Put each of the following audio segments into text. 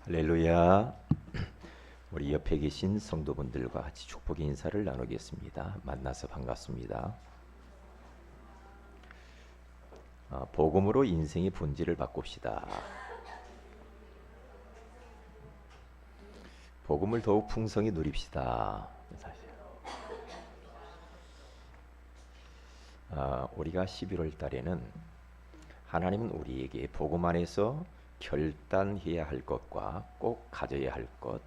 할렐루야. 우리 옆에 계신 성도분들과 같이 축복의 인사를 나누겠습니다. 만나서 반갑습니다. 복음으로 인생의 본질을 바꿉시다. 복음을 더욱 풍성히 누립시다. 사실 우리가 11월 달에는 하나님은 우리에게 복음 안에서 결단해야 할 것과 꼭 가져야 할 것,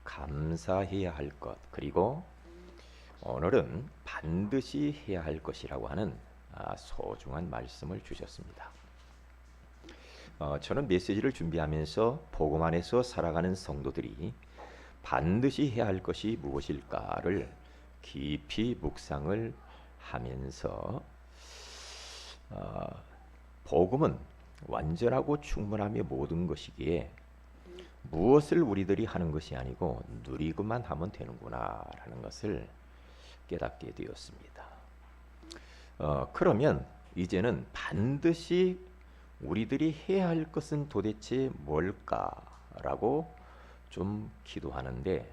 감사해야 할 것, 그리고 오늘은 반드시 해야 할 것이라고 하는 소중한 말씀을 주셨습니다. 저는 메시지를 준비하면서 복음 안에서 살아가는 성도들이 반드시 해야 할 것이 무엇일까를 깊이 묵상을 하면서 복음은 완전하고 충분함의 모든 것이기에 무엇을 우리들이 하는 것이 아니고 누리고만 하면 되는구나라는 것을 깨닫게 되었습니다. 그러면 이제는 반드시 우리들이 해야 할 것은 도대체 뭘까라고 좀 기도하는데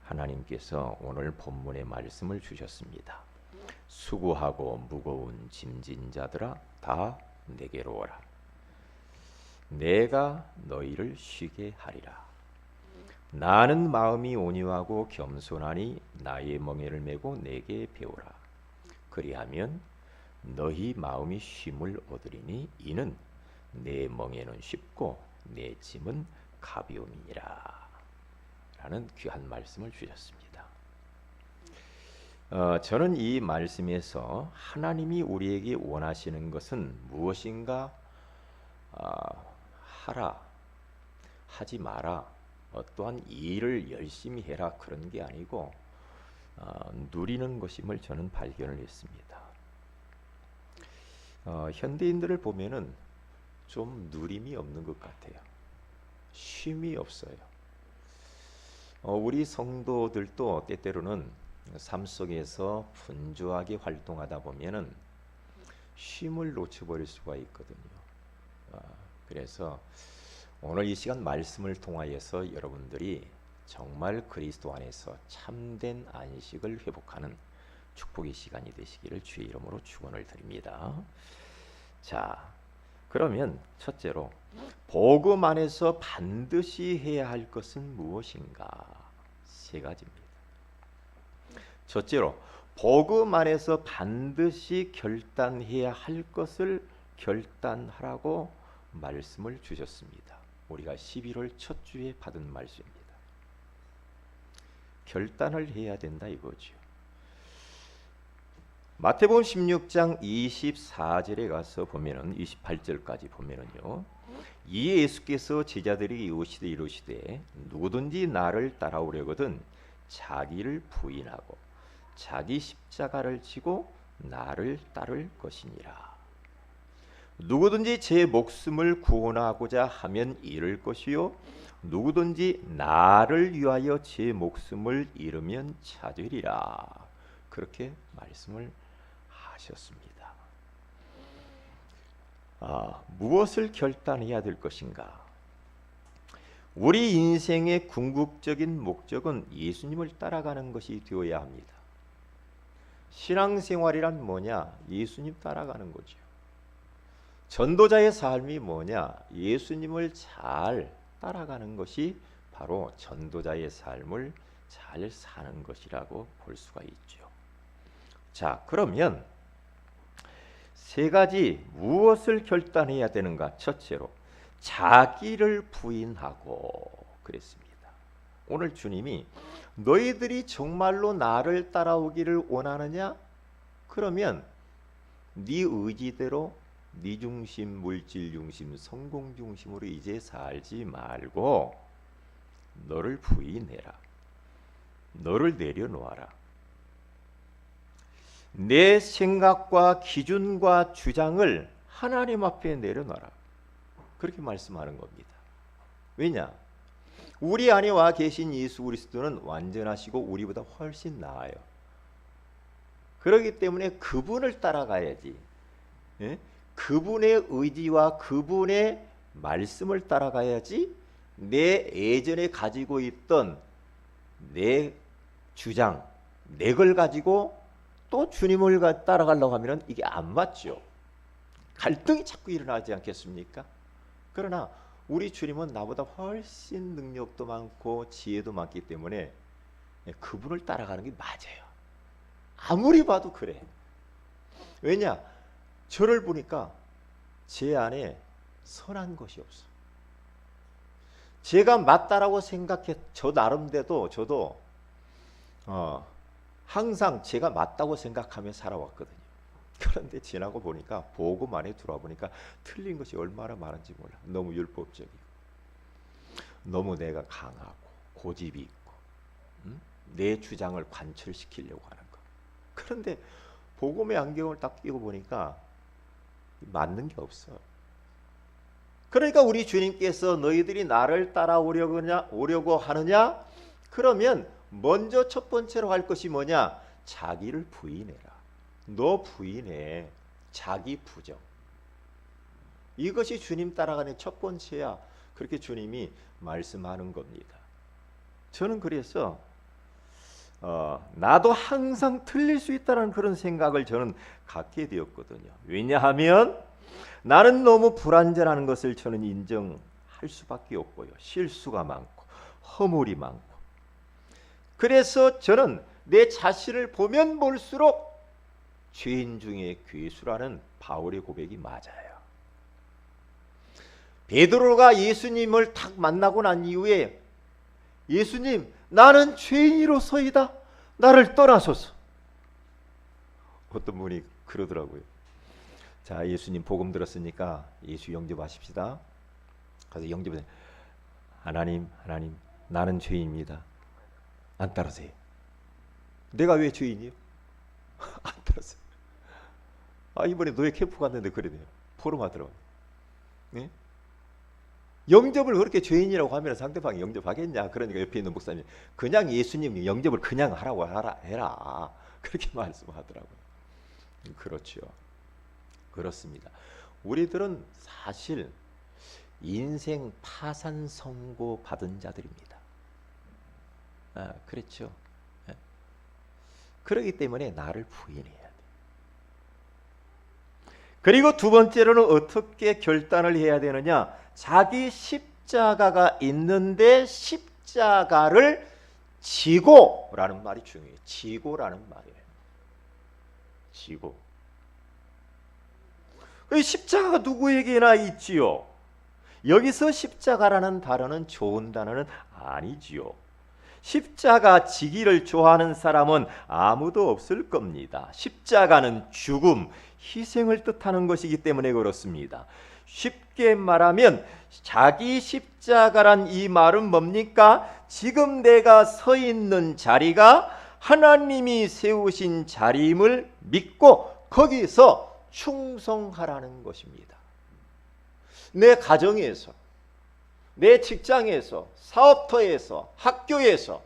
하나님께서 오늘 본문의 말씀을 주셨습니다. 수고하고 무거운 짐진 자들아 다 내게로 오라. 내가 너희를 쉬게 하리라. 나는 마음이 온유하고 겸손하니 나의 멍에를 메고 내게 배우라. 그리하면 너희 마음이 쉼을 얻으리니 이는 내 멍에는 쉽고 내 짐은 가벼움이니라. 라는 귀한 말씀을 주셨습니다. 저는 이 말씀에서 하나님이 우리에게 원하시는 것은 무엇인가 하라, 하지 마라, 어떠한 일을 열심히 해라 그런 게 아니고 누리는 것임을 저는 발견을 했습니다. 현대인들을 보면은 좀 누림이 없는 것 같아요. 쉼이 없어요. 우리 성도들도 때때로는 삶 속에서 분주하게 활동하다 보면은 쉼을 놓쳐버릴 수가 있거든요. 그래서 오늘 이 시간 말씀을 통하여서 여러분들이 정말 그리스도 안에서 참된 안식을 회복하는 축복의 시간이 되시기를 주의 이름으로 축원을 드립니다. 자, 그러면 첫째로 복음 안에서 반드시 해야 할 것은 무엇인가? 세 가지입니다. 첫째로 복음 안에서 반드시 결단해야 할 것을 결단하라고 말씀을 주셨습니다. 우리가 11월 첫 주에 받은 말씀입니다. 결단을 해야 된다 이거죠. 마태복음 16장 24절에 가서 보면은 28절까지 보면은요. 이에 예수께서 제자들에게 이르시되 누구든지 나를 따라오려거든 자기를 부인하고 자기 십자가를 지고 나를 따를 것이니라. 누구든지 제 목숨을 구원하고자 하면 잃을 것이요 누구든지 나를 위하여 제 목숨을 잃으면 찾으리라. 그렇게 말씀을 하셨습니다. 무엇을 결단해야 될 것인가? 우리 인생의 궁극적인 목적은 예수님을 따라가는 것이 되어야 합니다. 신앙생활이란 뭐냐? 예수님 따라가는 거죠. 전도자의 삶이 뭐냐? 예수님을 잘 따라가는 것이 바로 전도자의 삶을 잘 사는 것이라고 볼 수가 있죠. 자, 그러면 세 가지 무엇을 결단해야 되는가? 첫째로 자기를 부인하고 그랬습니다. 오늘 주님이 너희들이 정말로 나를 따라오기를 원하느냐? 그러면 네 의지대로 네 중심, 물질 중심, 성공 중심으로 이제 살지 말고 너를 부인해라. 너를 내려놓아라. 내 생각과 기준과 주장을 하나님 앞에 내려놔라. 그렇게 말씀하는 겁니다. 왜냐? 우리 안에 와 계신 예수 그리스도는 완전하시고 우리보다 훨씬 나아요. 그렇기 때문에 그분을 따라가야지. 예? 그분의 의지와 그분의 말씀을 따라가야지 내 예전에 가지고 있던 내 주장, 내 걸 가지고 또 주님을 따라가려고 하면 이게 안 맞죠. 갈등이 자꾸 일어나지 않겠습니까? 그러나 우리 주님은 나보다 훨씬 능력도 많고 지혜도 많기 때문에 그분을 따라가는 게 맞아요. 아무리 봐도 그래. 왜냐? 저를 보니까 제 안에 선한 것이 없어. 제가 맞다라고 생각해 저 나름대로 저도 항상 제가 맞다고 생각하며 살아왔거든요. 그런데 지나고 보니까 복음 안에 들어와 보니까 틀린 것이 얼마나 많은지 몰라. 너무 율법적이고 너무 내가 강하고 고집이 있고 내 주장을 관철시키려고 하는 거. 그런데 복음의 안경을 딱 끼고 보니까 맞는 게 없어. 그러니까 우리 주님께서 너희들이 나를 따라오려고 하느냐? 그러면 먼저 첫 번째로 할 것이 뭐냐? 자기를 부인해라. 너 부인해. 자기 부정. 이것이 주님 따라가는 첫 번째야. 그렇게 주님이 말씀하는 겁니다. 저는 그래서 나도 항상 틀릴 수 있다는 그런 생각을 저는 갖게 되었거든요. 왜냐하면 나는 너무 불완전한 것을 저는 인정할 수밖에 없고요. 실수가 많고 허물이 많고. 그래서 저는 내 자신을 보면 볼수록 죄인 중에 괴수라는 바울의 고백이 맞아요. 베드로가 예수님을 딱 만나고 난 이후에 예수님, 나는 죄인이로서이다. 나를 떠나소서. 어떤 분이 그러더라고요. 자, 예수님 복음 들었으니까 예수 영접하십시다. 그래서 영접해. 하나님, 나는 죄인입니다. 안 따르세요. 내가 왜 죄인이요? 안 따르세요. 이번에 노예 캠프 갔는데 그러네요. 포럼 하더라고요. 네? 영접을 그렇게 죄인이라고 하면 상대방이 영접하겠냐? 그러니까 옆에 있는 목사님 그냥 예수님 영접을 그냥 하라고 해라. 그렇게 말씀하더라고요. 그렇죠. 그렇습니다. 우리들은 사실 인생 파산 선고 받은 자들입니다. 그렇죠. 그렇기 때문에 나를 부인해야 돼. 그리고 두 번째로는 어떻게 결단을 해야 되느냐? 자기 십자가가 있는데 십자가를 지고라는 말이 중요해요. 지고라는 말이에요. 지고. 십자가가 누구에게나 있지요. 여기서 십자가라는 단어는 좋은 단어는 아니지요. 십자가 지기를 좋아하는 사람은 아무도 없을 겁니다. 십자가는 죽음, 희생을 뜻하는 것이기 때문에 그렇습니다. 쉽게 말하면 자기 십자가란 이 말은 뭡니까? 지금 내가 서 있는 자리가 하나님이 세우신 자리임을 믿고 거기서 충성하라는 것입니다. 내 가정에서, 내 직장에서, 사업터에서, 학교에서,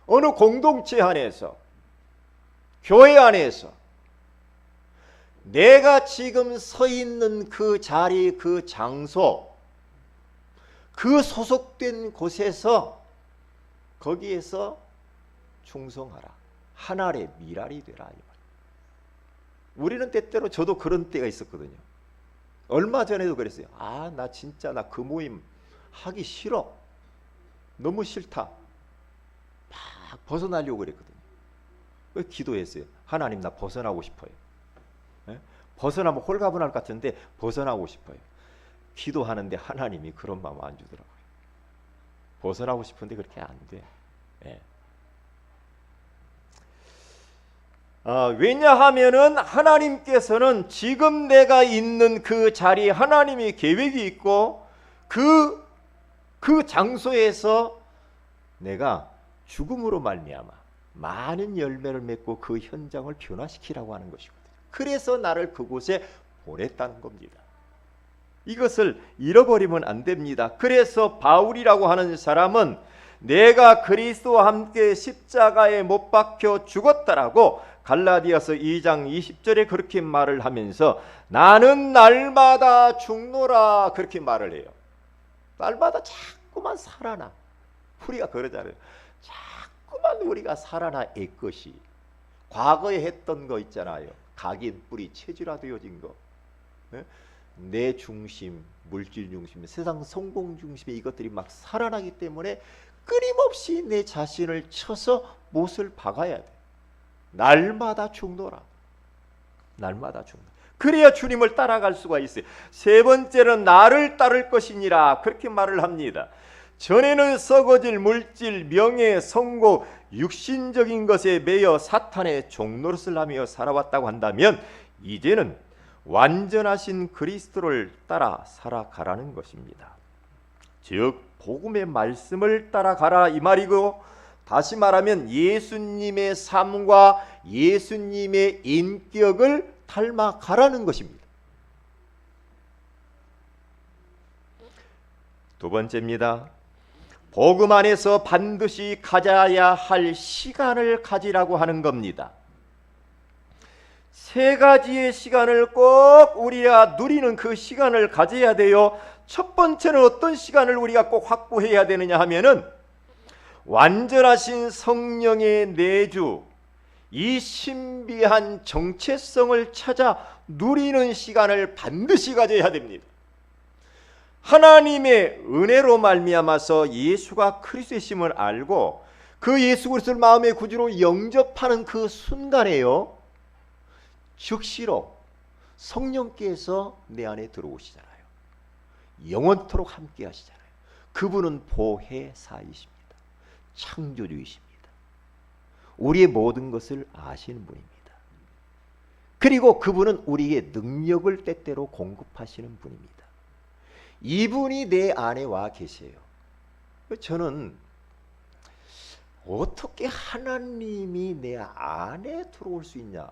어느 공동체 안에서, 교회 안에서 내가 지금 서 있는 그 자리, 그 장소, 그 소속된 곳에서 거기에서 충성하라. 하나의 미랄이 되라. 우리는 때때로 저도 그런 때가 있었거든요. 얼마 전에도 그랬어요. 나 진짜 나 그 모임 하기 싫어. 너무 싫다. 막 벗어나려고 그랬거든요. 기도했어요. 하나님 나 벗어나고 싶어요. 벗어나면 홀가분할 것 같은데 벗어나고 싶어요. 기도하는데 하나님이 그런 마음 안 주더라고요. 벗어나고 싶은데 그렇게 안 돼. 왜냐하면은 하나님께서는 지금 내가 있는 그 자리에 하나님의 계획이 있고 그 장소에서 내가 죽음으로 말미암아 많은 열매를 맺고 그 현장을 변화시키라고 하는 것이거든요. 그래서 나를 그곳에 보냈다는 겁니다. 이것을 잃어버리면 안 됩니다. 그래서 바울이라고 하는 사람은 내가 그리스도와 함께 십자가에 못 박혀 죽었다라고 갈라디아서 2장 20절에 그렇게 말을 하면서 나는 날마다 죽노라 그렇게 말을 해요. 날마다 자꾸 자꾸만 살아나. 우리가 그러잖아요. 자꾸만 우리가 살아나 애것이. 과거에 했던 거 있잖아요. 각인, 뿌리, 체질화 되어진 거. 내 중심, 물질 중심, 세상 성공 중심의 이것들이 막 살아나기 때문에 끊임없이 내 자신을 쳐서 못을 박아야 돼. 날마다 죽노라. 날마다 죽노라. 그래야 주님을 따라갈 수가 있어요. 세 번째는 나를 따를 것이니라 그렇게 말을 합니다. 전에는 썩어질 물질, 명예, 성공, 육신적인 것에 매여 사탄의 종노릇을 하며 살아왔다고 한다면 이제는 완전하신 그리스도를 따라 살아가라는 것입니다. 즉 복음의 말씀을 따라가라 이 말이고, 다시 말하면 예수님의 삶과 예수님의 인격을 닮아가라는 것입니다. 두 번째입니다. 복음 안에서 반드시 가져야 할 시간을 가지라고 하는 겁니다. 세 가지의 시간을 꼭 우리가 누리는 그 시간을 가져야 돼요. 첫 번째는 어떤 시간을 우리가 꼭 확보해야 되느냐 하면은 완전하신 성령의 내주, 이 신비한 정체성을 찾아 누리는 시간을 반드시 가져야 됩니다. 하나님의 은혜로 말미암아서 예수가 그리스도이심을 알고 그 예수 그리스도를 마음의 구주로 영접하는 그 순간에요, 즉시로 성령께서 내 안에 들어오시잖아요. 영원토록 함께 하시잖아요. 그분은 보혜사이십니다. 창조주이십니다. 우리의 모든 것을 아시는 분입니다. 그리고 그분은 우리에게 능력을 때때로 공급하시는 분입니다. 이분이 내 안에 와 계세요. 저는 어떻게 하나님이 내 안에 들어올 수 있냐?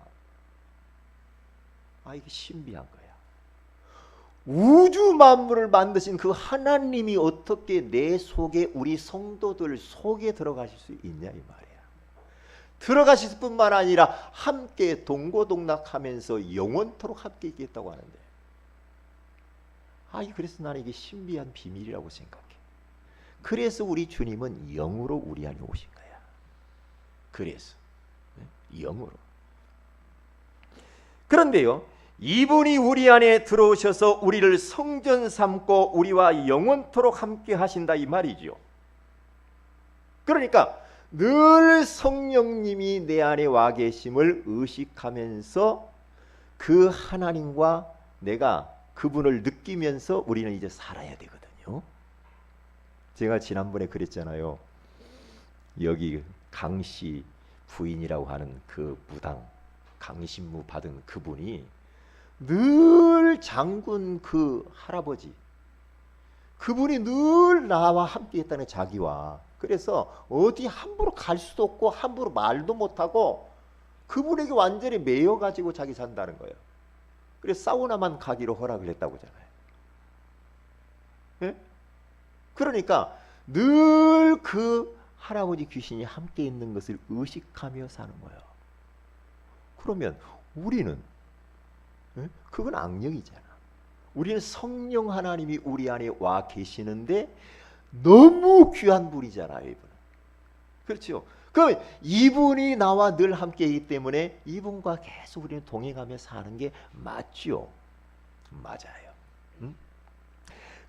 이게 신비한 거야. 우주 만물을 만드신 그 하나님이 어떻게 내 속에, 우리 성도들 속에 들어가실 수 있냐 이 말이야. 들어가실 뿐만 아니라 함께 동고동락하면서 영원토록 함께 있겠다고 하는데, 그래서 나는 이게 신비한 비밀이라고 생각해. 그래서 우리 주님은 영으로 우리 안에 오신 거야. 그래서 영으로. 그런데요, 이분이 우리 안에 들어오셔서 우리를 성전 삼고 우리와 영원토록 함께 하신다 이 말이죠. 그러니까 늘 성령님이 내 안에 와 계심을 의식하면서 그 하나님과 내가 그분을 느끼면서 우리는 이제 살아야 되거든요. 제가 지난번에 그랬잖아요. 여기 강씨 부인이라고 하는 그 무당, 강신무 받은 그분이 늘 장군 그 할아버지, 그분이 늘 나와 함께 했다는, 자기와. 그래서 어디 함부로 갈 수도 없고 함부로 말도 못하고 그분에게 완전히 매여가지고 자기 산다는 거예요. 그래서 사우나만 가기로 허락을 했다고 하잖아요. 예? 그러니까 늘 그 할아버지 귀신이 함께 있는 것을 의식하며 사는 거예요. 그러면 우리는, 그건 악령이잖아. 우리는 성령 하나님이 우리 안에 와 계시는데 너무 귀한 분이잖아요, 이분은. 그렇죠? 그럼 이분이 나와 늘 함께이기 때문에 이분과 계속 우리는 동행하며 사는 게 맞죠? 맞아요.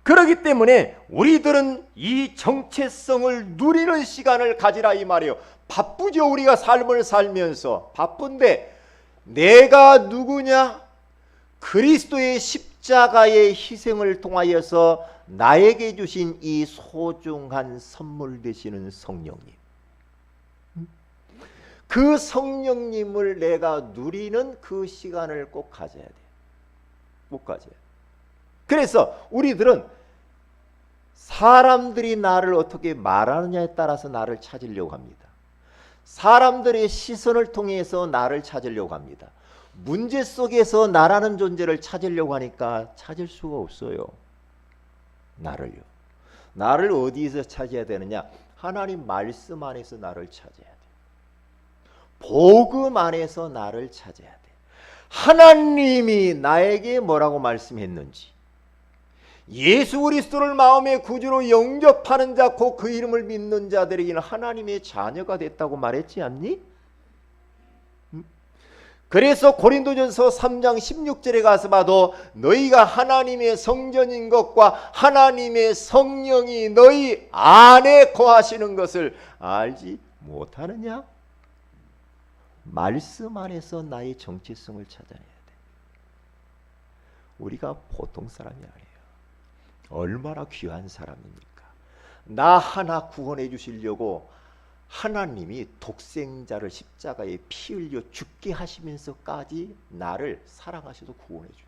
그렇기 때문에 우리들은 이 정체성을 누리는 시간을 가지라 이 말이에요. 바쁘죠, 우리가 삶을 살면서. 바쁜데 내가 누구냐? 그리스도의 십자가의 희생을 통하여서 나에게 주신 이 소중한 선물 되시는 성령님, 그 성령님을 내가 누리는 그 시간을 꼭 가져야 돼. 못 가져요. 그래서 우리들은 사람들이 나를 어떻게 말하느냐에 따라서 나를 찾으려고 합니다. 사람들의 시선을 통해서 나를 찾으려고 합니다. 문제 속에서 나라는 존재를 찾으려고 하니까 찾을 수가 없어요. 나를요. 나를 어디에서 찾아야 되느냐? 하나님 말씀 안에서 나를 찾아야 돼. 복음 안에서 나를 찾아야 돼. 하나님이 나에게 뭐라고 말씀했는지, 예수 그리스도를 마음의 구주로 영접하는 자, 곧 그 이름을 믿는 자들에게는 하나님의 자녀가 됐다고 말했지 않니? 그래서 고린도전서 3장 16절에 가서 봐도 너희가 하나님의 성전인 것과 하나님의 성령이 너희 안에 거하시는 것을 알지 못하느냐? 말씀 안에서 나의 정체성을 찾아내야 돼. 우리가 보통 사람이 아니에요. 얼마나 귀한 사람입니까? 나 하나 구원해 주시려고 하나님이 독생자를 십자가에 피 흘려 죽게 하시면서까지 나를 사랑하셔서 구원해 줘요.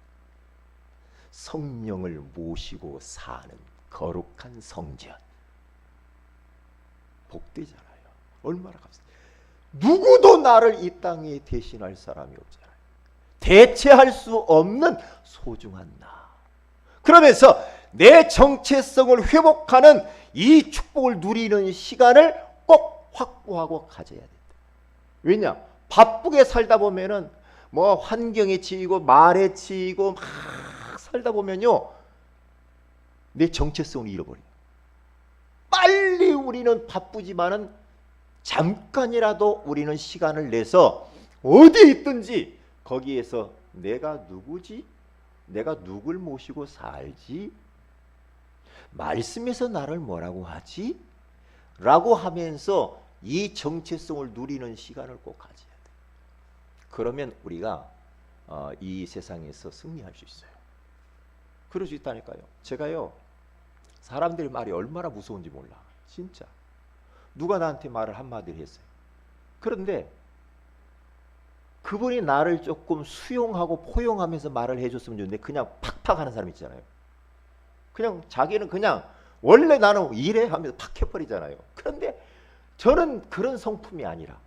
성령을 모시고 사는 거룩한 성전. 복되잖아요. 얼마나 감사해요. 누구도 나를 이 땅에 대신할 사람이 없잖아요. 대체할 수 없는 소중한 나. 그러면서 내 정체성을 회복하는 이 축복을 누리는 시간을 꼭 확보하고 가져야 된다. 왜냐? 바쁘게 살다 보면은 뭐 환경에 치이고 말에 치이고 막 살다 보면요, 내 정체성을 잃어버려요. 빨리 우리는 바쁘지만은 잠깐이라도 우리는 시간을 내서 어디에 있든지 거기에서 내가 누구지? 내가 누굴 모시고 살지? 말씀에서 나를 뭐라고 하지? 라고 하면서 이 정체성을 누리는 시간을 꼭 가져야 돼. 그러면 우리가 이 세상에서 승리할 수 있어요. 그럴 수 있다니까요. 제가요, 사람들의 말이 얼마나 무서운지 몰라. 진짜. 누가 나한테 말을 한마디를 했어요. 그런데 그분이 나를 조금 수용하고 포용하면서 말을 해줬으면 좋은데 그냥 팍팍 하는 사람 있잖아요. 그냥 자기는 그냥 원래 나는 이래 하면서 팍 해버리잖아요. 그런데 저는 그런 성품이 아니라,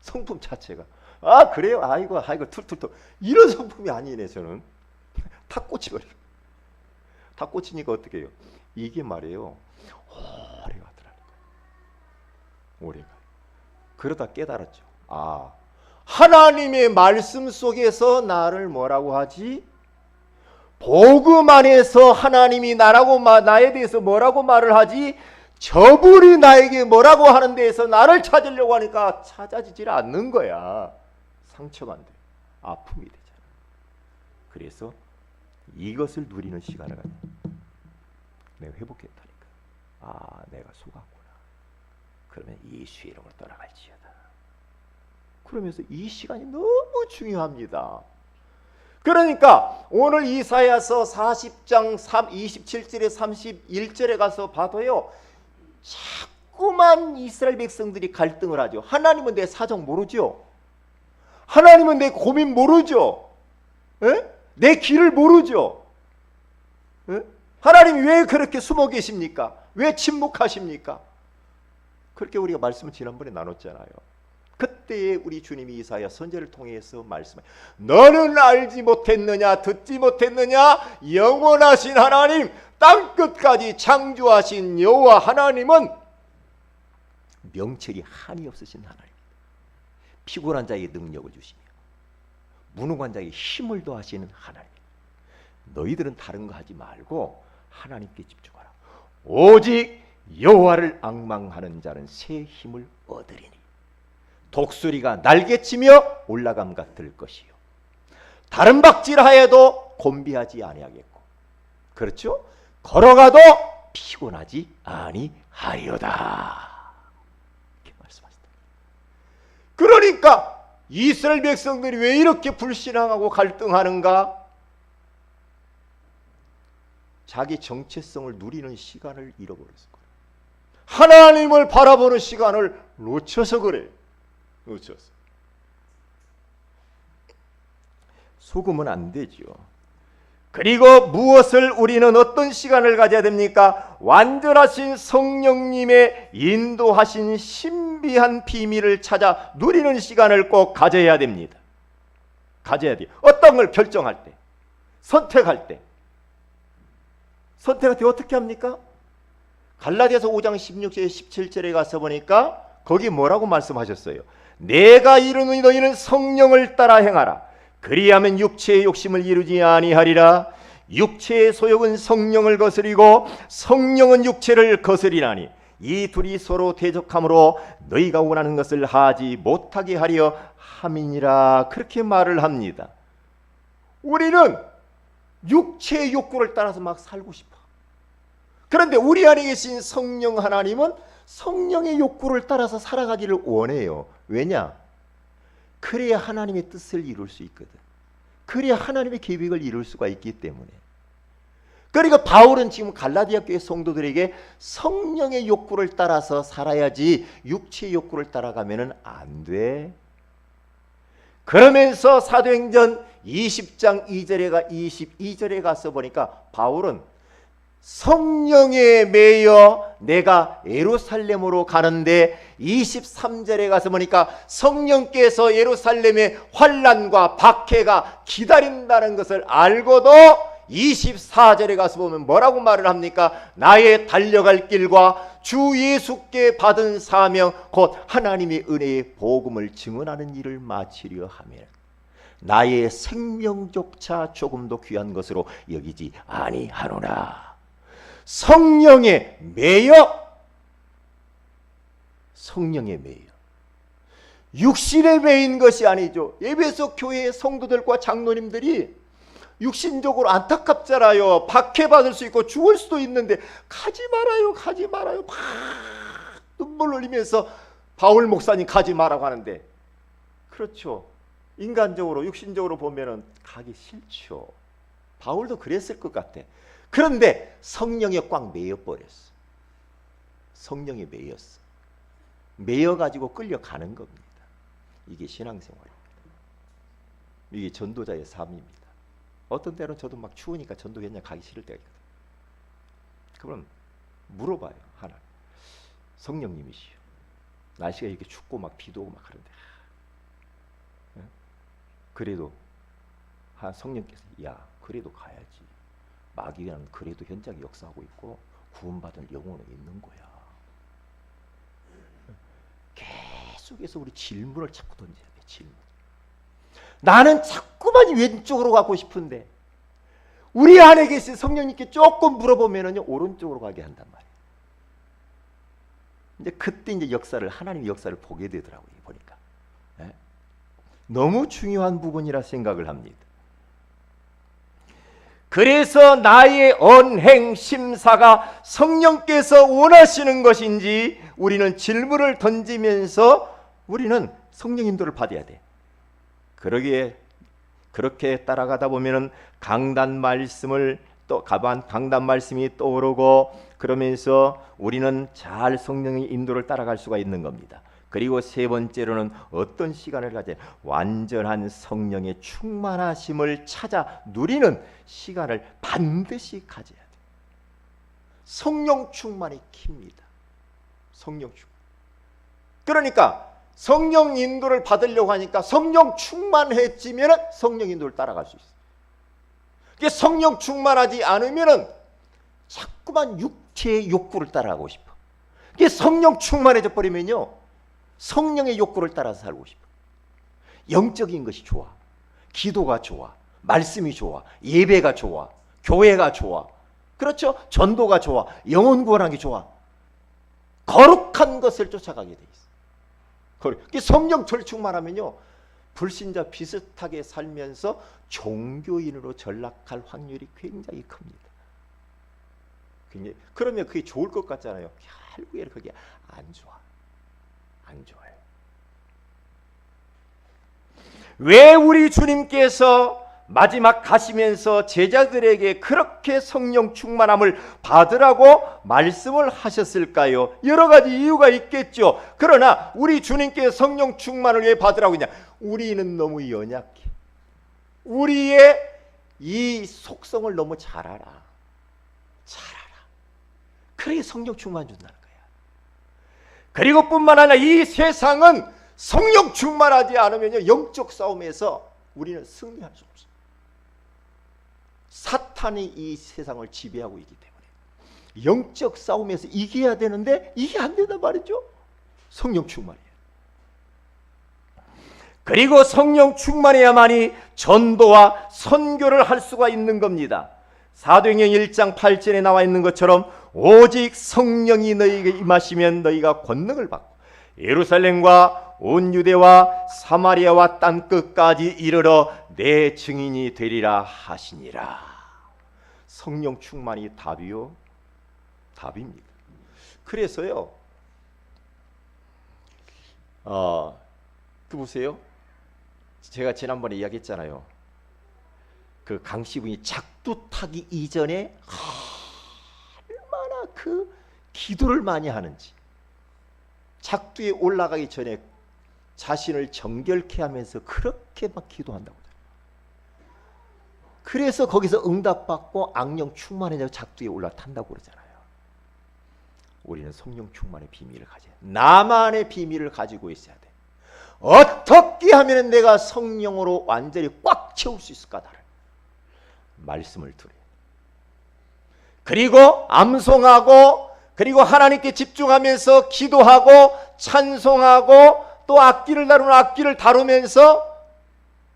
성품 자체가 아 그래요? 아이고 툴툴툴 이런 성품이 아니네. 저는 탁 꽂히버려요. 탁 꽂히니까 어떻게 해요? 이게 말이에요, 오래 가더라고요. 오래 가요. 그러다 깨달았죠. 아, 하나님의 말씀 속에서 나를 뭐라고 하지? 복음 안에서 하나님이 나에 대해서 뭐라고 말을 하지? 저분이 나에게 뭐라고 하는 데에서 나를 찾으려고 하니까 찾아지질 않는 거야. 상처가 안 돼. 아픔이 되잖아. 그래서 이것을 누리는 시간을 가져. 내가 회복했다니까. 아, 내가 속았구나. 그러면 예수의 이름으로 떠나갈지어다. 그러면서 이 시간이 너무 중요합니다. 그러니까 오늘 이사야서 40장 27절에 31절에 가서 봐도요, 자꾸만 이스라엘 백성들이 갈등을 하죠. 하나님은 내 사정 모르죠. 하나님은 내 고민 모르죠. 에? 내 길을 모르죠. 에? 하나님이 왜 그렇게 숨어 계십니까? 왜 침묵하십니까? 그렇게 우리가 말씀을 지난번에 나눴잖아요. 그때에 우리 주님이 이사야 선지자를 통해서 말씀해, 너는 알지 못했느냐, 듣지 못했느냐, 영원하신 하나님, 땅끝까지 창조하신 여호와 하나님은 명철이 한이 없으신 하나님, 피곤한 자에게 능력을 주시며 무능한 자에게 힘을 더하시는 하나님. 너희들은 다른 거 하지 말고 하나님께 집중하라. 오직 여호와를 앙망하는 자는 새 힘을 얻으리니 독수리가 날개치며 올라감 같을 것이요, 다른 박질하여도 곤비하지 아니하겠고, 그렇죠? 걸어가도 피곤하지 아니하리로다. 이렇게 말씀하셨다. 그러니까 이스라엘 백성들이 왜 이렇게 불신앙하고 갈등하는가? 자기 정체성을 누리는 시간을 잃어버렸을 거예요. 하나님을 바라보는 시간을 놓쳐서 그래요. 놓쳤어. 속으면 안 되죠. 그리고 무엇을 우리는 어떤 시간을 가져야 됩니까? 완전하신 성령님의 인도하신 신비한 비밀을 찾아 누리는 시간을 꼭 가져야 됩니다. 가져야 돼요. 어떤 걸 결정할 때, 선택할 때. 선택할 때 어떻게 합니까? 갈라디아서 5장 16절 17절에 가서 보니까 거기 뭐라고 말씀하셨어요? 내가 이르노니 너희는 성령을 따라 행하라. 그리하면 육체의 욕심을 이루지 아니하리라. 육체의 소욕은 성령을 거스리고 성령은 육체를 거스리나니 이 둘이 서로 대적함으로 너희가 원하는 것을 하지 못하게 하려 함이니라. 그렇게 말을 합니다. 우리는 육체의 욕구를 따라서 막 살고 싶어. 그런데 우리 안에 계신 성령 하나님은 성령의 욕구를 따라서 살아가기를 원해요. 왜냐? 그래야 하나님의 뜻을 이룰 수 있거든. 그래야 하나님의 계획을 이룰 수가 있기 때문에. 그러니까 바울은 지금 갈라디아 교회 성도들에게 성령의 욕구를 따라서 살아야지 육체의 욕구를 따라가면 안 돼. 그러면서 사도행전 20장 2절에 22절에 가서 보니까 바울은 성령에 매여 내가 예루살렘으로 가는데 23절에 가서 보니까 성령께서 예루살렘의 환난과 박해가 기다린다는 것을 알고도 24절에 가서 보면 뭐라고 말을 합니까? 나의 달려갈 길과 주 예수께 받은 사명 곧 하나님의 은혜의 복음을 증언하는 일을 마치려 하면 나의 생명조차 조금도 귀한 것으로 여기지 아니하노라. 성령에 매여, 성령에 매여. 육신에 매인 것이 아니죠. 에베소 교회의 성도들과 장로님들이 육신적으로 안타깝잖아요. 박해받을 수 있고 죽을 수도 있는데 가지 말아요, 가지 말아요. 막 눈물 흘리면서 바울 목사님 가지 말라고 하는데, 그렇죠. 인간적으로 육신적으로 보면은 가기 싫죠. 바울도 그랬을 것 같아. 그런데 성령에 꽉 매여버렸어. 성령에 매였어. 매여가지고 끌려가는 겁니다. 이게 신앙생활입니다. 이게 전도자의 삶입니다. 어떤 때는 저도 막 추우니까 전도 현장 가기 싫을 때가 있거든. 그럼 물어봐요. 하나, 성령님이시여, 날씨가 이렇게 춥고 막 비도 오고 막 그런데 그래도 성령께서 야 그래도 가야지. 마귀는 그래도 현장에 역사하고 있고 구원받을 영혼은 있는 거야. 계속해서 우리 질문을 자꾸 던져야 돼. 질문. 나는 자꾸만 왼쪽으로 가고 싶은데 우리 안에 계신 성령님께 조금 물어보면은요 오른쪽으로 가게 한단 말이에요. 이제 그때 이제 역사를, 하나님의 역사를 보게 되더라고요. 보니까 너무 중요한 부분이라 생각을 합니다. 그래서 나의 언행 심사가 성령께서 원하시는 것인지 우리는 질문을 던지면서 우리는 성령 인도를 받아야 돼. 그렇게 따라가다 보면은 강단 말씀이 떠오르고 그러면서 우리는 잘 성령의 인도를 따라갈 수가 있는 겁니다. 그리고 세 번째로는 어떤 시간을 가져 완전한 성령의 충만하심을 찾아 누리는 시간을 반드시 가져야 돼. 성령 충만이 킵니다. 성령 충만. 그러니까 성령 인도를 받으려고 하니까 성령 충만해지면 성령 인도를 따라갈 수 있어요. 성령 충만하지 않으면 자꾸만 육체의 욕구를 따라가고 싶어. 성령 충만해져 버리면요 성령의 욕구를 따라서 살고 싶어. 영적인 것이 좋아. 기도가 좋아. 말씀이 좋아. 예배가 좋아. 교회가 좋아. 그렇죠? 전도가 좋아. 영혼 구원하는 게 좋아. 거룩한 것을 쫓아가게 돼 있어. 성령 충만하면요 불신자 비슷하게 살면서 종교인으로 전락할 확률이 굉장히 큽니다. 그러면 그게 좋을 것 같잖아요. 결국에는 그게 안 좋아. 안 좋아요. 왜 우리 주님께서 마지막 가시면서 제자들에게 그렇게 성령 충만함을 받으라고 말씀을 하셨을까요? 여러 가지 이유가 있겠죠. 그러나 우리 주님께서 성령 충만을 왜 받으라고 했냐? 우리는 너무 연약해. 우리의 이 속성을 너무 잘 알아. 그러게 성령 충만 준다는 거야. 그리고 뿐만 아니라 이 세상은 성령 충만하지 않으면 영적 싸움에서 우리는 승리할 수 없어. 사탄이 이 세상을 지배하고 있기 때문에 영적 싸움에서 이겨야 되는데 이게 안 된단 말이죠. 성령 충만이에요. 그리고 성령 충만해야만이 전도와 선교를 할 수가 있는 겁니다. 사도행전 1장 8절에 나와 있는 것처럼 오직 성령이 너희에게 임하시면 너희가 권능을 받고 예루살렘과 온 유대와 사마리아와 땅 끝까지 이르러 내 증인이 되리라 하시니라. 성령 충만이 답이요? 답입니다. 그래서요, 보세요. 제가 지난번에 이야기했잖아요. 그 강씨분이 작두 타기 이전에 얼마나 그 기도를 많이 하는지, 작두에 올라가기 전에 자신을 정결케 하면서 그렇게 막 기도한다고. 그래서 거기서 응답받고 악령 충만해져 작두에 올라탄다고 그러잖아요. 우리는 성령 충만의 비밀을 가져야 돼. 나만의 비밀을 가지고 있어야 돼. 어떻게 하면 내가 성령으로 완전히 꽉 채울 수 있을까? 나를 말씀을 들어요. 그리고 암송하고, 그리고 하나님께 집중하면서 기도하고 찬송하고, 또 악기를 다루는 악기를 다루면서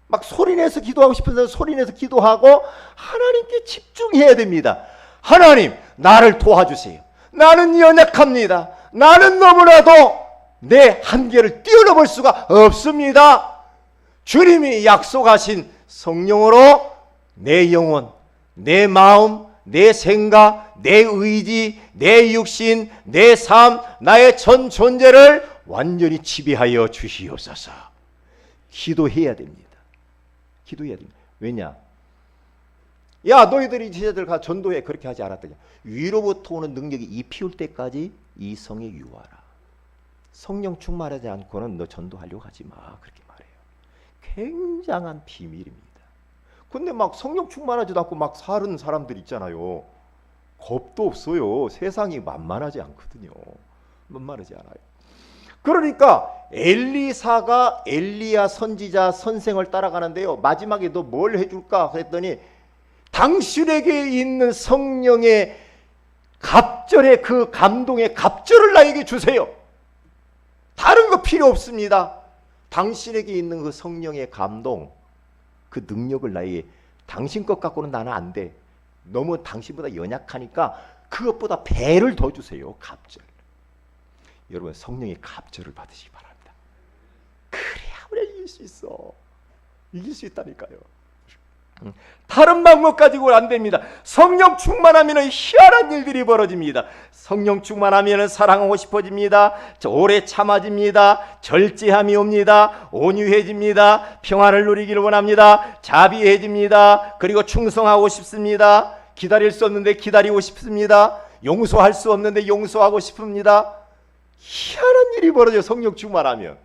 막 소리내서 기도하고 싶은데 소리내서 기도하고 하나님께 집중해야 됩니다. 하나님, 나를 도와주세요. 나는 연약합니다. 나는 너무나도 내 한계를 뛰어넘을 수가 없습니다. 주님이 약속하신 성령으로 내 영혼, 내 마음, 내 생각, 내 의지, 내 육신, 내 삶, 나의 전 존재를 완전히 지배하여 주시옵소서. 기도해야 됩니다. 기도해야 됩니다. 왜냐? 야, 너희들이 제자들 가 전도해. 그렇게 하지 않았더냐. 위로부터 오는 능력이 입히울 때까지 이 성에 유하라. 성령 충만하지 않고는 너 전도하려고 하지 마. 그렇게 말해요. 굉장한 비밀입니다. 근데 막 성령 충만하지도 않고 막 사는 사람들 있잖아요. 겁도 없어요. 세상이 만만하지 않거든요. 만만하지 않아요. 그러니까 엘리사가 엘리야 선지자 선생을 따라가는데요, 마지막에 너 뭘 해줄까 그랬더니 당신에게 있는 성령의 갑절의 그 감동의 갑절을 나에게 주세요. 다른 거 필요 없습니다. 당신에게 있는 그 성령의 감동, 그 능력을 나에게, 당신 것 갖고는 나는 안 돼. 너무 당신보다 연약하니까 그것보다 배를 더 주세요. 갑절. 여러분, 성령의 갑절을 받으시기 바랍니다. 그래야 우리가 이길 수 있어. 이길 수 있다니까요. 다른 방법 가지고는 안 됩니다. 성령 충만하면 희한한 일들이 벌어집니다. 성령 충만하면 사랑하고 싶어집니다. 오래 참아집니다. 절제함이 옵니다. 온유해집니다. 평안을 누리기를 원합니다. 자비해집니다. 그리고 충성하고 싶습니다. 기다릴 수 없는데 기다리고 싶습니다. 용서할 수 없는데 용서하고 싶습니다. 희한한 일이 벌어져요. 성령 충만하면.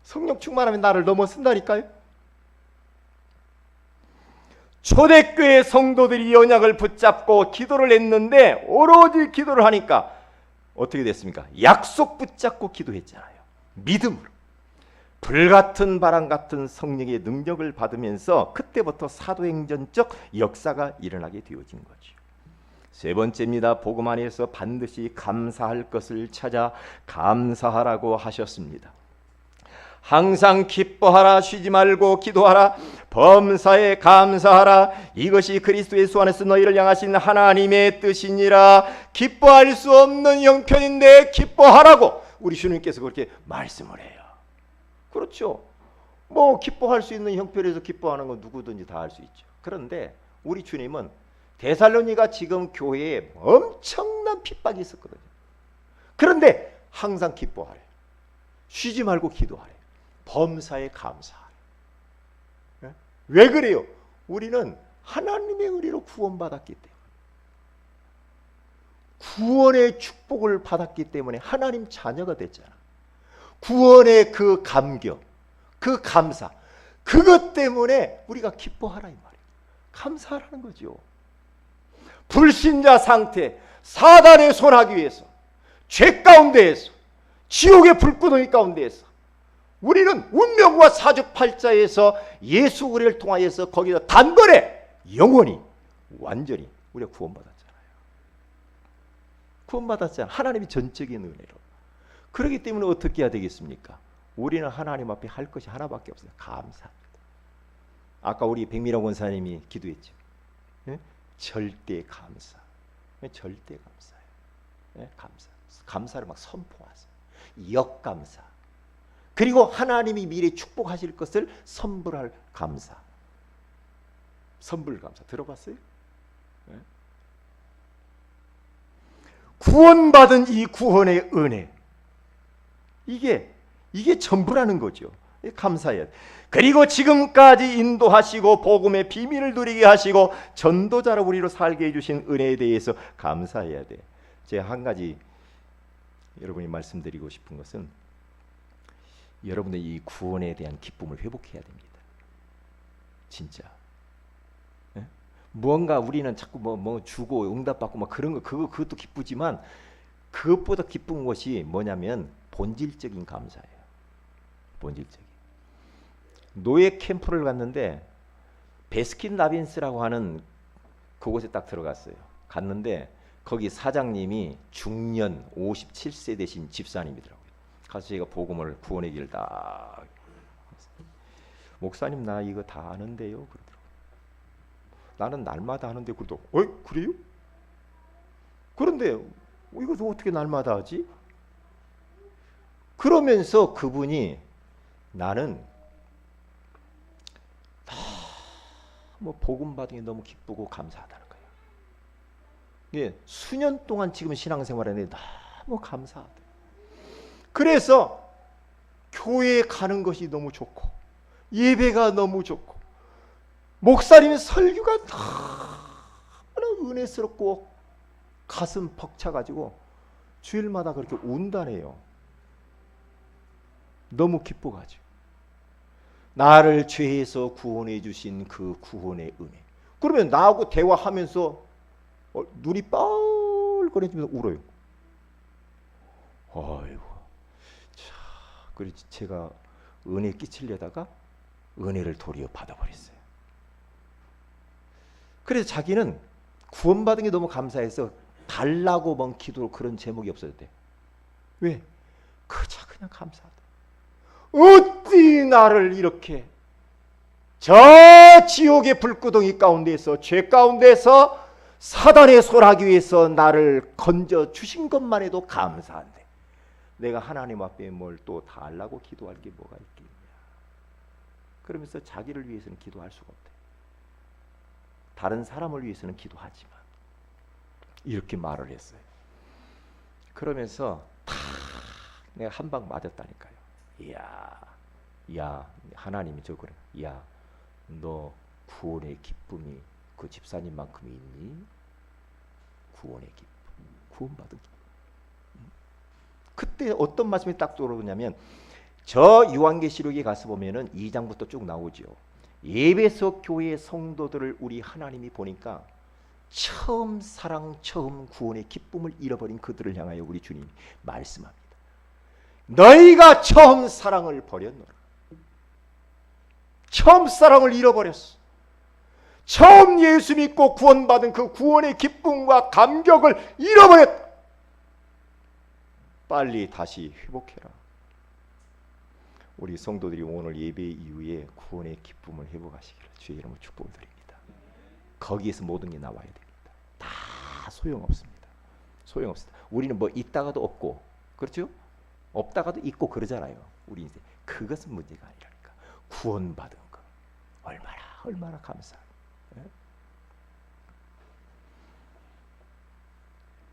성령 충만하면 나를 넘어선다니까요. 초대교회 성도들이 언약을 붙잡고 기도를 했는데, 오로지 기도를 하니까 어떻게 됐습니까? 약속 붙잡고 기도했잖아요. 믿음으로. 불같은 바람 같은 성령의 능력을 받으면서 그때부터 사도행전적 역사가 일어나게 되어진 거죠. 세 번째입니다. 복음 안에서 반드시 감사할 것을 찾아 감사하라고 하셨습니다. 항상 기뻐하라, 쉬지 말고 기도하라, 범사에 감사하라. 이것이 그리스도 예수 안에서 너희를 향하신 하나님의 뜻이니라. 기뻐할 수 없는 형편인데 기뻐하라고 우리 주님께서 그렇게 말씀을 해요. 그렇죠. 뭐 기뻐할 수 있는 형편에서 기뻐하는 건 누구든지 다 할 수 있죠. 그런데 우리 주님은 데살로니가 지금 교회에 엄청난 핍박이 있었거든요. 그런데 항상 기뻐하래. 쉬지 말고 기도하래. 범사에 감사하래. 왜 그래요? 우리는 하나님의 은혜로 구원받았기 때문에, 구원의 축복을 받았기 때문에 하나님 자녀가 됐잖아. 구원의 그 감격, 그 감사, 그것 때문에 우리가 기뻐하라 이 말이에요. 감사하라는 거죠. 불신자 상태, 사단의 손하기 위해서, 죄 가운데에서, 지옥의 불구덩이 가운데에서 우리는 운명과 사주팔자에서 예수 우리를 통하여서 거기서 단번에 영원히 완전히 우리가 구원받았잖아요. 구원받았잖아요. 하나님이 전적인 은혜로. 그렇기 때문에 어떻게 해야 되겠습니까? 우리는 하나님 앞에 할 것이 하나밖에 없어요. 감사합니다. 아까 우리 백미라 권사님이 기도했죠. 절대 감사. 절대 감사예요. 네? 감사를 막 선포하세요. 역감사. 그리고 하나님이 미래 축복하실 것을 선불할 감사. 선불감사 들어봤어요? 네? 구원받은 이 구원의 은혜, 이게 전부라는 거죠. 감사해야 돼. 그리고 지금까지 인도하시고 복음의 비밀을 누리게 하시고 전도자로 우리로 살게 해주신 은혜에 대해서 감사해야 돼. 제가 한 가지 여러분이 말씀드리고 싶은 것은, 여러분의 이 구원에 대한 기쁨을 회복해야 됩니다. 진짜. 예? 무언가 우리는 자꾸 뭐 주고 응답받고 막 그런 거, 그것도 기쁘지만 그것보다 기쁜 것이 뭐냐면 본질적인 감사예요. 본질적인. 노예 캠프를 갔는데 베스킨라빈스라고 하는 그곳에 딱 들어갔어요. 갔는데 거기 사장님이 중년 57세 되신 집사님이더라고요. 가서 제가 복음을, 구원의 길을 다, 목사님 나 이거 다 아는데요 그러더라고요. 나는 날마다 하는데. 그러더라고요. 어이 그래요? 그런데 이거 어떻게 날마다 하지? 그러면서 그분이 나는 뭐 복음 받은 게 너무 기쁘고 감사하다는 거예요. 예, 수년 동안 지금 신앙생활했는데 너무 감사하다. 그래서 교회에 가는 것이 너무 좋고 예배가 너무 좋고 목사님의 설교가 너무나 은혜스럽고 가슴 벅차가지고 주일마다 그렇게 운다네요. 너무 기뻐가지고 나를 죄에서 구원해 주신 그 구원의 은혜. 그러면 나하고 대화하면서 눈이 뻘거리면서 울어요. 아이고, 자, 그래서 제가 은혜 끼치려다가 은혜를 도리어 받아버렸어요. 그래서 자기는 구원받은 게 너무 감사해서 달라고 먼 기도로 그런 제목이 없어졌대. 왜? 그냥 감사하다. 어찌 나를 이렇게 저 지옥의 불구덩이 가운데서, 죄 가운데서 사단의 소나기에서 나를 건져 주신 것만 해도 감사한데 내가 하나님 앞에 뭘 또 달라고 기도할 게 뭐가 있겠냐. 그러면서 자기를 위해서는 기도할 수가 없대. 다른 사람을 위해서는 기도하지만 이렇게 말을 했어요. 그러면서 탁 내가 한 방 맞았다니까요. 야, 하나님이 저 그래. 야, 너 구원의 기쁨이 그 집사님만큼 있니? 구원의 기쁨, 구원받은 기쁨. 그때 어떤 말씀이 딱 떠오르냐면 저 요한계시록에 가서 보면은 2장부터 쭉 나오죠. 에베소 교회 성도들을 우리 하나님이 보니까 처음 사랑, 처음 구원의 기쁨을 잃어버린 그들을 향하여 우리 주님이 말씀합니다. 너희가 처음 사랑을 버렸노라. 처음 사랑을 잃어버렸어. 처음 예수 믿고 구원받은 그 구원의 기쁨과 감격을 잃어버렸다. 빨리 다시 회복해라. 우리 성도들이 오늘 예배 이후에 구원의 기쁨을 회복하시기를 주의 이름으로 축복을 드립니다. 거기에서 모든 게 나와야 됩니다. 다 소용없습니다. 소용없습니다. 우리는 뭐 있다가도 없고, 그렇죠? 없다가도 있고 그러잖아요. 우리 인생. 그것은 문제가 아니라니까. 구원받은 거 얼마나 감사해요.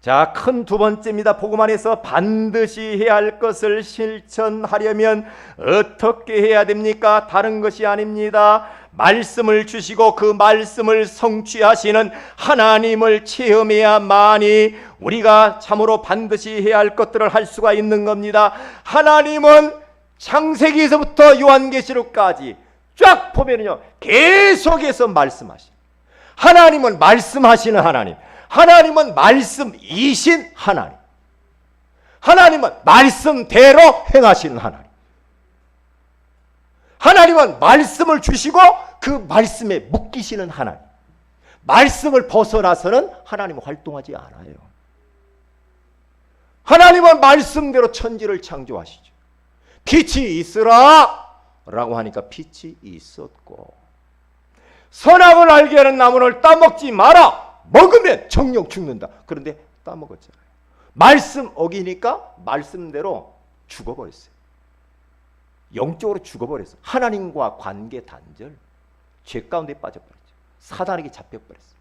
자, 큰 두 번째입니다. 복음 안에서 반드시 해야 할 것을 실천하려면 어떻게 해야 됩니까? 다른 것이 아닙니다. 말씀을 주시고 그 말씀을 성취하시는 하나님을 체험해야만이 우리가 참으로 반드시 해야 할 것들을 할 수가 있는 겁니다. 하나님은 창세기에서부터 요한계시록까지 쫙 보면요, 계속해서 말씀하시는, 하나님은 말씀하시는 하나님, 하나님은 말씀이신 하나님, 하나님은 말씀대로 행하시는 하나님, 하나님은 말씀을 주시고 그 말씀에 묶이시는 하나님. 말씀을 벗어나서는 하나님은 활동하지 않아요. 하나님은 말씀대로 천지를 창조하시죠. 빛이 있으라 라고 하니까 빛이 있었고, 선악을 알게 하는 나무를 따먹지 마라 먹으면 정령 죽는다. 그런데 따먹었잖아요. 말씀 어기니까 말씀대로 죽어버렸어요. 영적으로 죽어버렸어요. 하나님과 관계 단절, 죄 가운데 빠져버렸죠. 사단에게 잡혀버렸어요.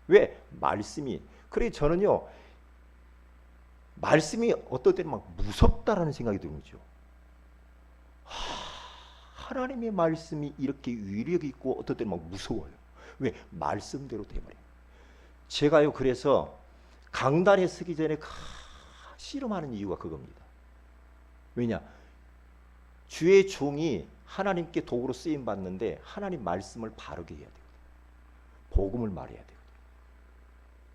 왜? 말씀이. 그래 저는요, 말씀이 어떨 때는 막 무섭다라는 생각이 드는 거죠. 하나님의 말씀이 이렇게 위력이 있고 어떨 때는 막 무서워요. 왜? 말씀대로 돼버려요. 제가요, 그래서 강단에 서기 전에 씨름하는 이유가 그겁니다. 왜냐? 주의 종이 하나님께 도구로 쓰임 받는데 하나님 말씀을 바르게 해야 돼요. 복음을 말해야 돼요.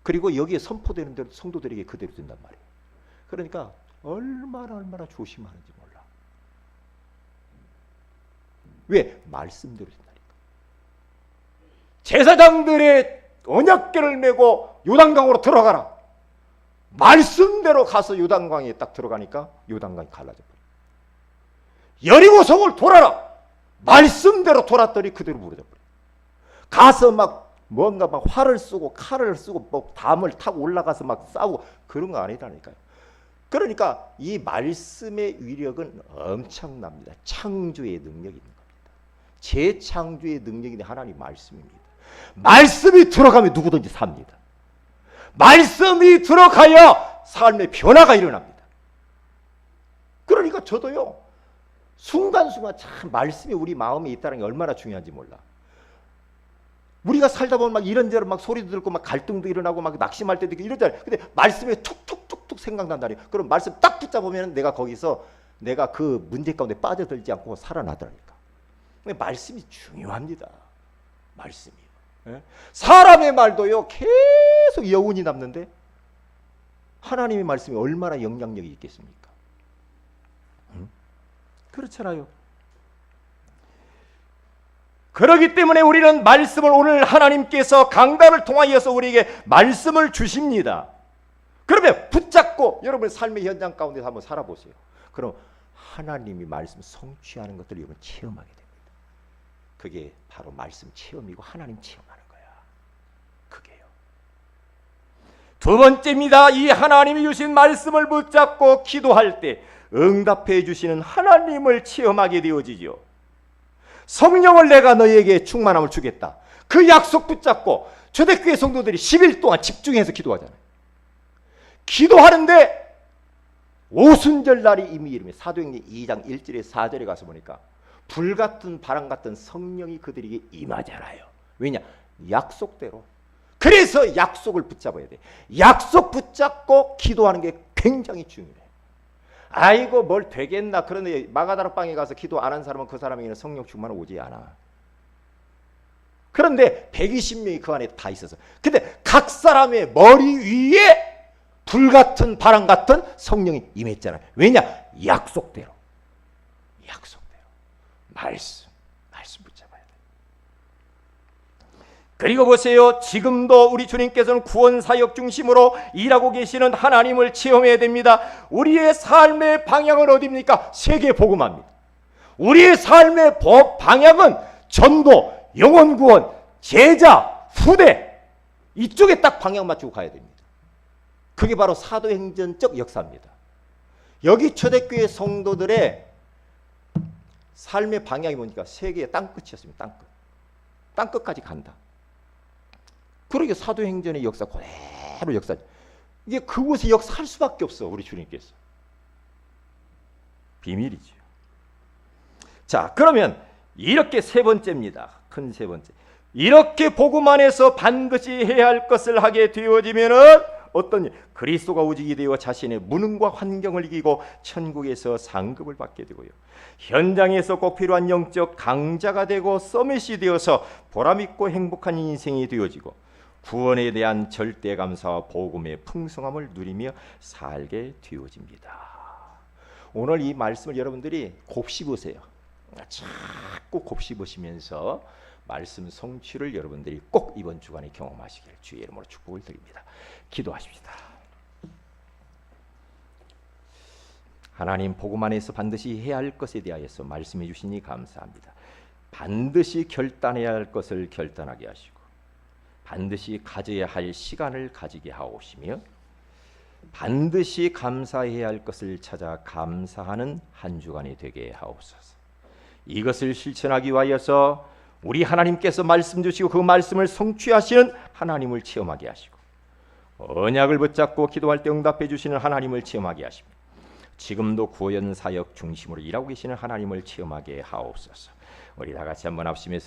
그리고 여기에 선포되는 대로 성도들에게 그대로 된단 말이에요. 그러니까 얼마나 조심하는지 몰라. 왜? 말씀대로 된다니까. 제사장들의 언약궤를 메고 요단강으로 들어가라. 말씀대로 가서 요단강에 딱 들어가니까 요단강이 갈라져 버려. 여리고성을 돌아라. 말씀대로 돌았더니 그대로 무너져 버려. 가서 막 뭔가 막 활을 쓰고 칼을 쓰고 뭐 담을 타고 올라가서 막 싸우고 그런 거 아니라니까요. 그러니까 이 말씀의 위력은 엄청납니다. 창조의 능력이 있는 겁니다. 재창조의 능력이 하나님 말씀입니다. 말씀이 들어가면 누구든지 삽니다. 말씀이 들어가야 삶의 변화가 일어납니다. 그러니까 저도요, 순간순간 참 말씀이 우리 마음에 있다는 게 얼마나 중요한지 몰라. 우리가 살다 보면 막 이런저런 막 소리도 들고 막 갈등도 일어나고 막 낙심할 때도 있고 이러잖아요. 근데 말씀이 툭툭툭툭 생각난다니. 그럼 말씀 딱 붙잡으면 내가 거기서 내가 그 문제 가운데 빠져들지 않고 살아나더라니까. 말씀이 중요합니다. 말씀이. 사람의 말도요 계속 여운이 남는데 하나님의 말씀이 얼마나 영향력이 있겠습니까? 그렇잖아요. 그렇기 때문에 우리는 말씀을, 오늘 하나님께서 강단을 통하여서 우리에게 말씀을 주십니다. 그러면 붙잡고 여러분의 삶의 현장 가운데 한번 살아보세요. 그럼 하나님이 말씀 성취하는 것들을 여러분 체험하게 됩니다. 그게 바로 말씀 체험이고 하나님 체험하는 거야. 그게요. 두 번째입니다. 이 하나님이 주신 말씀을 붙잡고 기도할 때 응답해 주시는 하나님을 체험하게 되어지죠. 성령을 내가 너희에게 충만함을 주겠다. 그 약속 붙잡고 초대교회 성도들이 10일 동안 집중해서 기도하잖아요. 기도하는데 오순절 날이 이미 이르면 사도행전 2장 1절에 4절에 가서 보니까 불같은 바람 같은 성령이 그들에게 임하잖아요. 왜냐? 약속대로. 그래서 약속을 붙잡아야 돼. 약속 붙잡고 기도하는 게 굉장히 중요해. 아이고 뭘 되겠나. 그런데 마가다락방에 가서 기도 안 한 사람은 그 사람에게는 성령 충만은 오지 않아. 그런데 120명이 그 안에 다 있어서, 근데 각 사람의 머리 위에 불같은 바람 같은 성령이 임했잖아요. 왜냐? 약속대로. 약속대로. 말씀 붙잡아야 돼. 그리고 보세요. 지금도 우리 주님께서는 구원사역 중심으로 일하고 계시는 하나님을 체험해야 됩니다. 우리의 삶의 방향은 어디입니까? 세계 복음화입니다. 우리의 삶의 방향은 전도, 영혼구원, 제자, 후대, 이쪽에 딱 방향 맞추고 가야 됩니다. 그게 바로 사도행전적 역사입니다. 여기 초대교회 성도들의 삶의 방향이 뭡니까? 세계의 땅끝이었습니다. 땅끝. 땅끝까지 간다. 그러게 사도행전의 역사 그대로 역사. 이게 그곳에 역사할 수밖에 없어. 우리 주님께서. 비밀이죠. 자, 그러면 이렇게 세 번째입니다. 큰 세 번째. 이렇게 복음 안에서 반드시 해야 할 것을 하게 되어지면은 어떤 그리스도가 오직이 되어 자신의 무능과 환경을 이기고 천국에서 상급을 받게 되고요. 현장에서 꼭 필요한 영적 강자가 되고 서밋이 되어서 보람있고 행복한 인생이 되어지고 구원에 대한 절대 감사와 복음의 풍성함을 누리며 살게 되어집니다. 오늘 이 말씀을 여러분들이 곱씹으세요. 자꾸 곱씹으시면서 말씀 성취를 여러분들이 꼭 이번 주간에 경험하시길 주의 이름으로 축복을 드립니다. 기도하십시다. 하나님, 복음 안에서 반드시 해야 할 것에 대하여서 말씀해 주시니 감사합니다. 반드시 결단해야 할 것을 결단하게 하시고 반드시 가져야 할 시간을 가지게 하옵시며 반드시 감사해야 할 것을 찾아 감사하는 한 주간이 되게 하옵소서. 이것을 실천하기 위하여서 우리 하나님께서 말씀 주시고 그 말씀을 성취하시는 하나님을 체험하게 하시고 언약을 붙잡고 기도할 때 응답해 주시는 하나님을 체험하게 하시며 지금도 구원 사역 중심으로 일하고 계시는 하나님을 체험하게 하옵소서. 우리 다 같이 한번 합심해서